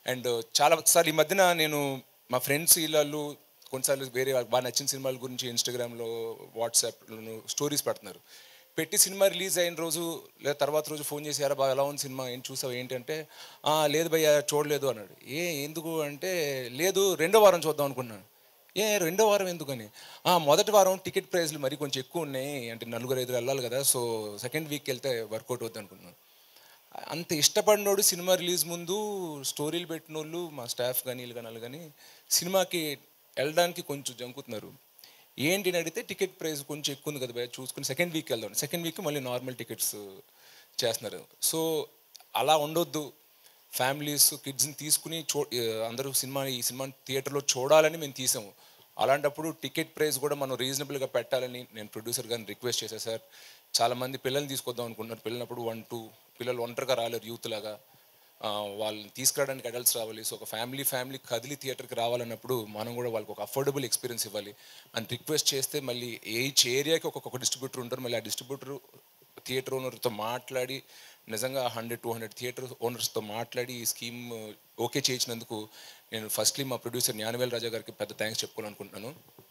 And చాలా సార్లు ఈ మధ్యన నేను మా ఫ్రెండ్స్ వీళ్ళు కొన్నిసార్లు వేరే వాళ్ళకి బాగా నచ్చిన సినిమాల గురించి ఇన్స్టాగ్రామ్లో వాట్సాప్లో స్టోరీస్ పెడుతున్నారు. పెట్టి సినిమా రిలీజ్ అయిన రోజు లేదా తర్వాత రోజు ఫోన్ చేసి "యారా బాగా ఎలా ఉంది సినిమా ఏం చూసావు ఏంటంటే" లేదు భయ్యా చూడలేదు" అన్నాడు. ఎందుకు అంటే లేదు రెండో వారం చూద్దాం అనుకున్నాను. రెండో వారం ఎందుకని? మొదటి వారం టికెట్ ప్రైస్లు మరి కొంచెం ఎక్కువ ఉన్నాయి అంటే నలుగురు ఐదుగురు వెళ్ళాలి కదా, సో సెకండ్ వీక్ వెళ్తే వర్కౌట్ అవుద్ది అనుకున్నాను. అంత ఇష్టపడినోడు సినిమా రిలీజ్ ముందు స్టోరీలు పెట్టినోళ్ళు మా స్టాఫ్ కానీ వీళ్ళు కానీ వాళ్ళు కానీ సినిమాకి వెళ్ళడానికి కొంచెం జంకుతున్నారు. ఏంటి అని అడిగితే టికెట్ ప్రైస్ కొంచెం ఎక్కువ ఉంది కదా భయ్యా చూసుకుని సెకండ్ వీక్ వెళ్దాం, సెకండ్ వీక్ మళ్ళీ నార్మల్ టికెట్స్ చేస్తున్నారు. సో అలా ఉండొద్దు. ఫ్యామిలీస్ కిడ్స్ని తీసుకుని అందరూ ఈ సినిమాని థియేటర్లో చూడాలని మేము తీసాము. అలాంటప్పుడు టికెట్ ప్రైస్ కూడా మనం రీజనబుల్గా పెట్టాలని నేను ప్రొడ్యూసర్ గారిని రిక్వెస్ట్ చేశాను. సార్ చాలామంది పిల్లల్ని తీసుకొద్దాం అనుకుంటున్నారు, పిల్లలప్పుడు 1-2 పిల్లలు ఒంటరిగా రాలేరు యూత్ లాగా, వాళ్ళని తీసుకురావడానికి అడల్ట్స్ రావాలి. సో ఒక ఫ్యామిలీ కదిలి థియేటర్కి రావాలన్నప్పుడు మనం కూడా వాళ్ళకి ఒక అఫోర్డబుల్ ఎక్స్పీరియన్స్ ఇవ్వాలి అని రిక్వెస్ట్ చేస్తే మళ్ళీ ఈచ్ ఏరియాకి ఒక్కొక్క డిస్ట్రిబ్యూటర్ ఉంటారు. మళ్ళీ ఆ డిస్ట్రిబ్యూటర్ థియేటర్ ఓనర్తో మాట్లాడి నిజంగా 100-200 థియేటర్ ఓనర్స్తో మాట్లాడి ఈ స్కీమ్ ఓకే చేయించినందుకు నేను ఫస్ట్లీ మా ప్రొడ్యూసర్ జ్ఞానవేల్ రాజా గారికి పెద్ద థ్యాంక్స్ చెప్పుకోవాలనుకుంటున్నాను.